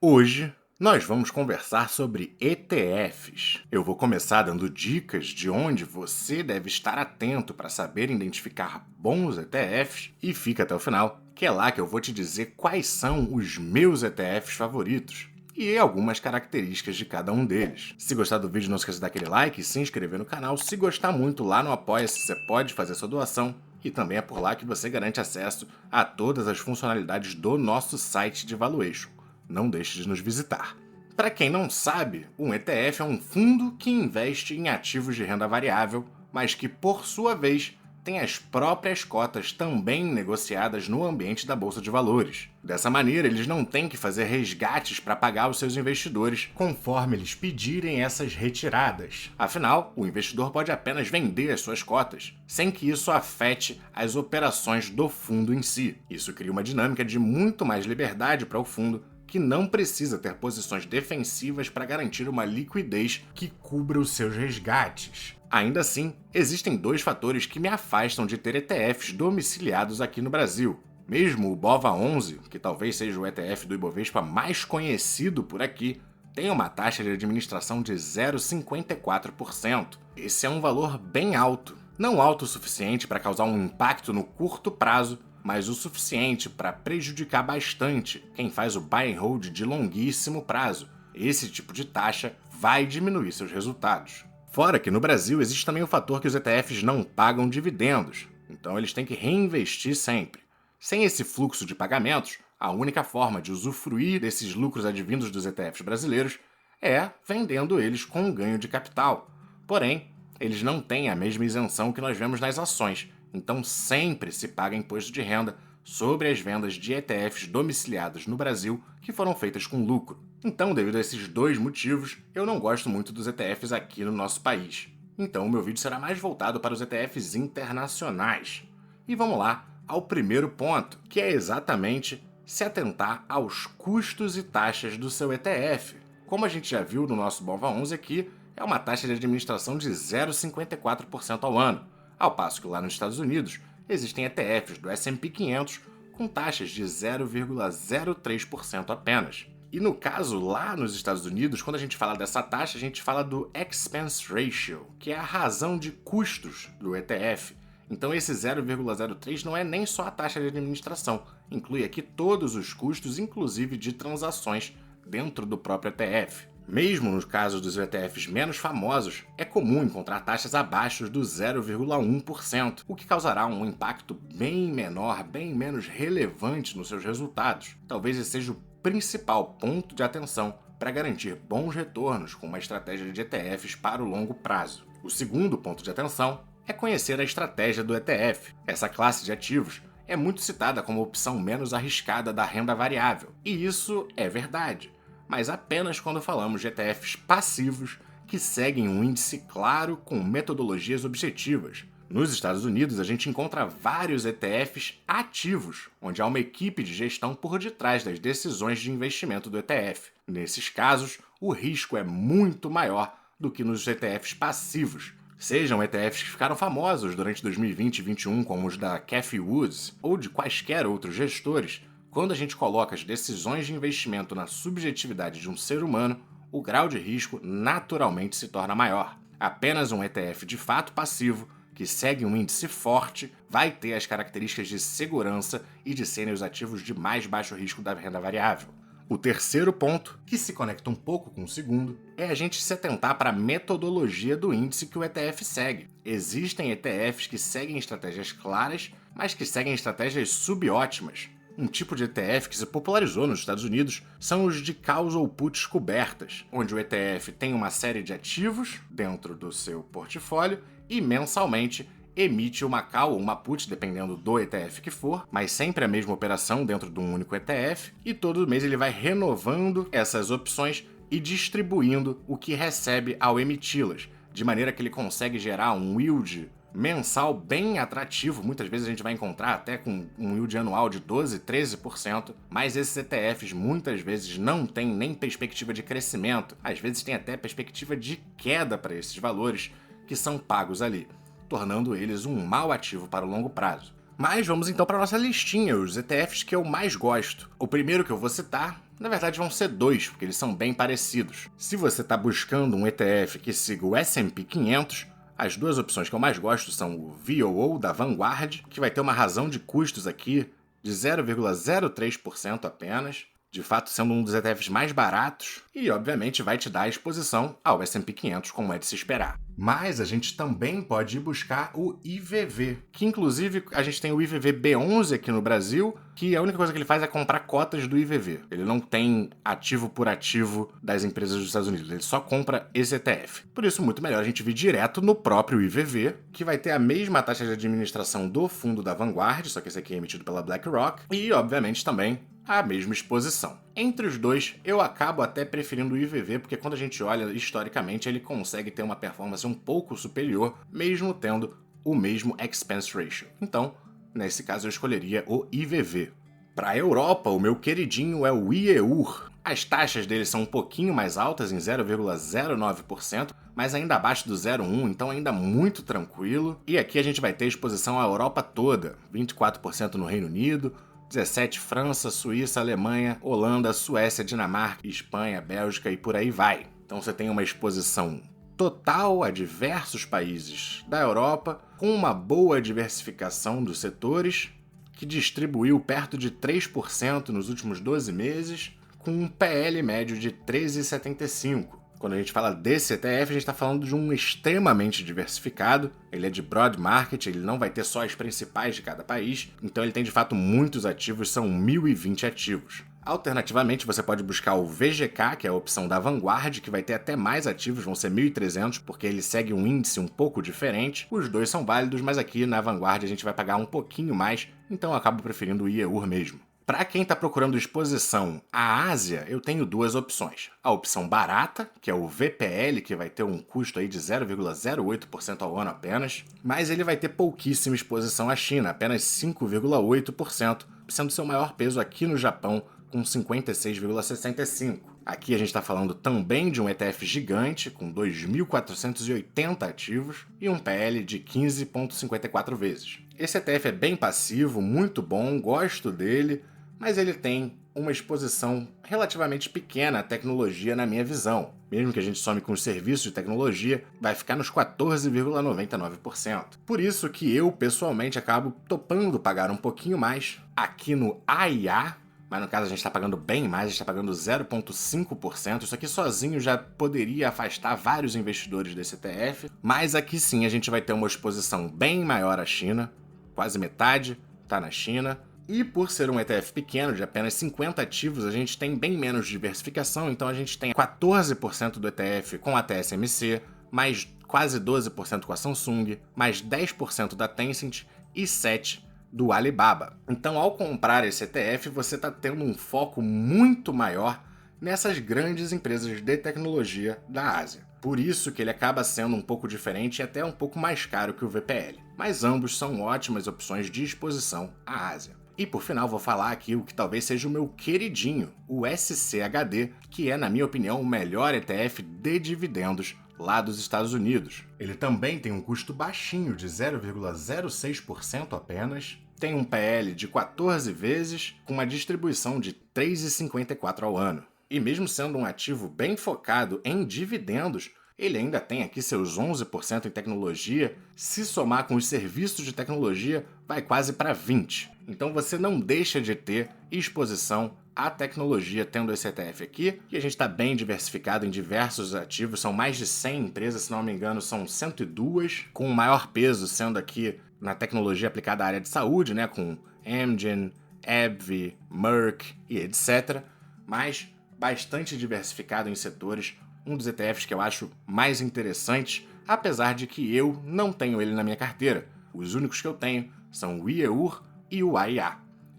Hoje nós vamos conversar sobre ETFs. Eu vou começar dando dicas de onde você deve estar atento para saber identificar bons ETFs e fica até o final, que é lá que eu vou te dizer quais são os meus ETFs favoritos e algumas características de cada um deles. Se gostar do vídeo, não esqueça de dar aquele like e se inscrever no canal. Se gostar muito, lá no Apoia-se você pode fazer sua doação e também é por lá que você garante acesso a todas as funcionalidades do nosso site de valuation. Não deixe de nos visitar. Para quem não sabe, um ETF é um fundo que investe em ativos de renda variável, mas que, por sua vez, tem as próprias cotas também negociadas no ambiente da Bolsa de Valores. Dessa maneira, eles não têm que fazer resgates para pagar os seus investidores conforme eles pedirem essas retiradas. Afinal, o investidor pode apenas vender as suas cotas, sem que isso afete as operações do fundo em si. Isso cria uma dinâmica de muito mais liberdade para o fundo, que não precisa ter posições defensivas para garantir uma liquidez que cubra os seus resgates. Ainda assim, existem dois fatores que me afastam de ter ETFs domiciliados aqui no Brasil. Mesmo o BOVA11, que talvez seja o ETF do Ibovespa mais conhecido por aqui, tem uma taxa de administração de 0,54%. Esse é um valor bem alto. Não alto o suficiente para causar um impacto no curto prazo, mas o suficiente para prejudicar bastante quem faz o buy and hold de longuíssimo prazo. Esse tipo de taxa vai diminuir seus resultados. Fora que no Brasil existe também o fator que os ETFs não pagam dividendos, então eles têm que reinvestir sempre. Sem esse fluxo de pagamentos, a única forma de usufruir desses lucros advindos dos ETFs brasileiros é vendendo eles com ganho de capital. Porém, eles não têm a mesma isenção que nós vemos nas ações, então sempre se paga imposto de renda sobre as vendas de ETFs domiciliados no Brasil que foram feitas com lucro. Então, devido a esses dois motivos, eu não gosto muito dos ETFs aqui no nosso país. Então, o meu vídeo será mais voltado para os ETFs internacionais. E vamos lá ao primeiro ponto, que é exatamente se atentar aos custos e taxas do seu ETF. Como a gente já viu no nosso BOVA11 aqui, é uma taxa de administração de 0,54% ao ano, ao passo que lá nos Estados Unidos existem ETFs do S&P 500 com taxas de 0,03% apenas. E no caso, lá nos Estados Unidos, quando a gente fala dessa taxa, a gente fala do Expense Ratio, que é a razão de custos do ETF. Então esse 0,03 não é nem só a taxa de administração, inclui aqui todos os custos, inclusive de transações dentro do próprio ETF. Mesmo nos casos dos ETFs menos famosos, é comum encontrar taxas abaixo do 0,1%, o que causará um impacto bem menor, bem menos relevante nos seus resultados. Talvez esse seja o principal ponto de atenção para garantir bons retornos com uma estratégia de ETFs para o longo prazo. O segundo ponto de atenção é conhecer a estratégia do ETF. Essa classe de ativos é muito citada como a opção menos arriscada da renda variável, e isso é verdade, mas apenas quando falamos de ETFs passivos que seguem um índice claro com metodologias objetivas. Nos Estados Unidos, a gente encontra vários ETFs ativos, onde há uma equipe de gestão por detrás das decisões de investimento do ETF. Nesses casos, o risco é muito maior do que nos ETFs passivos, sejam ETFs que ficaram famosos durante 2020 e 2021, como os da Cathie Woods, ou de quaisquer outros gestores. Quando a gente coloca as decisões de investimento na subjetividade de um ser humano, o grau de risco naturalmente se torna maior. Apenas um ETF de fato passivo, que segue um índice forte, vai ter as características de segurança e de serem os ativos de mais baixo risco da renda variável. O terceiro ponto, que se conecta um pouco com o segundo, é a gente se atentar para a metodologia do índice que o ETF segue. Existem ETFs que seguem estratégias claras, mas que seguem estratégias subótimas. Um tipo de ETF que se popularizou nos Estados Unidos são os de calls ou puts cobertas, onde o ETF tem uma série de ativos dentro do seu portfólio e mensalmente emite uma call ou uma put, dependendo do ETF que for, mas sempre a mesma operação dentro de um único ETF, e todo mês ele vai renovando essas opções e distribuindo o que recebe ao emiti-las, de maneira que ele consegue gerar um yield mensal bem atrativo. Muitas vezes a gente vai encontrar até com um yield anual de 12%, 13%, mas esses ETFs muitas vezes não têm nem perspectiva de crescimento, às vezes tem até perspectiva de queda para esses valores que são pagos ali, tornando eles um mau ativo para o longo prazo. Mas vamos então para a nossa listinha, os ETFs que eu mais gosto. O primeiro que eu vou citar Na verdade vão ser dois, porque eles são bem parecidos. Se você está buscando um ETF que siga o S&P 500, as duas opções que eu mais gosto são o VOO da Vanguard, que vai ter uma razão de custos aqui de 0,03% apenas, de fato sendo um dos ETFs mais baratos, e obviamente vai te dar exposição ao S&P 500 como é de se esperar. Mas a gente também pode ir buscar o IVV, que inclusive a gente tem o IVV B11 aqui no Brasil, que a única coisa que ele faz é comprar cotas do IVV. Ele não tem ativo por ativo das empresas dos Estados Unidos, ele só compra esse ETF. Por isso, muito melhor a gente vir direto no próprio IVV, que vai ter a mesma taxa de administração do fundo da Vanguard, só que esse aqui é emitido pela BlackRock, e obviamente também a mesma exposição. Entre os dois, eu acabo até preferindo o IVV, porque quando a gente olha historicamente, ele consegue ter uma performance um pouco superior, mesmo tendo o mesmo expense ratio. Então, nesse caso, eu escolheria o IVV. Para a Europa, o meu queridinho é o IEUR. As taxas dele são um pouquinho mais altas, em 0,09%, mas ainda abaixo do 0,1%, então ainda muito tranquilo. E aqui a gente vai ter exposição à Europa toda, 24% no Reino Unido, 17 França, Suíça, Alemanha, Holanda, Suécia, Dinamarca, Espanha, Bélgica e por aí vai. Então você tem uma exposição total a diversos países da Europa, com uma boa diversificação dos setores, que distribuiu perto de 3% nos últimos 12 meses, com um PL médio de 13,75. Quando a gente fala desse ETF, a gente está falando de um extremamente diversificado. Ele é de broad market, ele não vai ter só as principais de cada país, então ele tem de fato muitos ativos, são 1.020 ativos. Alternativamente, você pode buscar o VGK, que é a opção da Vanguard, que vai ter até mais ativos, vão ser 1.300, porque ele segue um índice um pouco diferente. Os dois são válidos, mas aqui na Vanguard a gente vai pagar um pouquinho mais, então eu acabo preferindo o IEUR mesmo. Para quem está procurando exposição à Ásia, eu tenho duas opções. A opção barata, que é o VPL, que vai ter um custo aí de 0,08% ao ano apenas, mas ele vai ter pouquíssima exposição à China, apenas 5,8%, sendo seu maior peso aqui no Japão, com 56,65%. Aqui a gente está falando também de um ETF gigante, com 2.480 ativos e um PL de 15,54 vezes. Esse ETF é bem passivo, muito bom, gosto dele, mas ele tem uma exposição relativamente pequena à tecnologia na minha visão. Mesmo que a gente some com os serviços de tecnologia, vai ficar nos 14,99%. Por isso que eu, pessoalmente, acabo topando pagar um pouquinho mais aqui no AIA, mas no caso a gente está pagando bem mais, a gente está pagando 0,5%. Isso aqui sozinho já poderia afastar vários investidores desse ETF, mas aqui sim a gente vai ter uma exposição bem maior à China, quase metade está na China. E por ser um ETF pequeno, de apenas 50 ativos, a gente tem bem menos diversificação, então a gente tem 14% do ETF com a TSMC, mais quase 12% com a Samsung, mais 10% da Tencent e 7% do Alibaba. Então, ao comprar esse ETF, você está tendo um foco muito maior nessas grandes empresas de tecnologia da Ásia. Por isso que ele acaba sendo um pouco diferente e até um pouco mais caro que o VPL. Mas ambos são ótimas opções de exposição à Ásia. E por final vou falar aqui o que talvez seja o meu queridinho, o SCHD, que é, na minha opinião, o melhor ETF de dividendos lá dos Estados Unidos. Ele também tem um custo baixinho de 0,06% apenas, tem um PL de 14 vezes, com uma distribuição de 3,54 ao ano. E mesmo sendo um ativo bem focado em dividendos, ele ainda tem aqui seus 11% em tecnologia. Se somar com os serviços de tecnologia, vai quase para 20%. Então você não deixa de ter exposição à tecnologia tendo esse ETF aqui, e a gente está bem diversificado em diversos ativos, são mais de 100 empresas, se não me engano são 102, com o maior peso sendo aqui na tecnologia aplicada à área de saúde, né, com Amgen, AbbVie, Merck e etc., mas bastante diversificado em setores, um dos ETFs que eu acho mais interessantes, apesar de que eu não tenho ele na minha carteira. Os únicos que eu tenho são o IEUR e o AIA.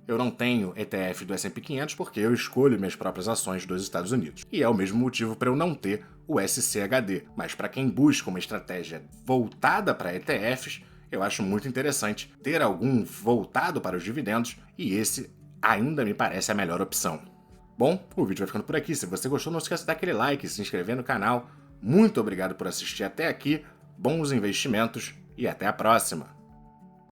Eu não tenho ETF do S&P 500 porque eu escolho minhas próprias ações dos Estados Unidos. E é o mesmo motivo para eu não ter o SCHD. Mas para quem busca uma estratégia voltada para ETFs, eu acho muito interessante ter algum voltado para os dividendos, e esse ainda me parece a melhor opção. Bom, o vídeo vai ficando por aqui. Se você gostou, não esqueça de dar aquele like e se inscrever no canal. Muito obrigado por assistir até aqui, bons investimentos e até a próxima!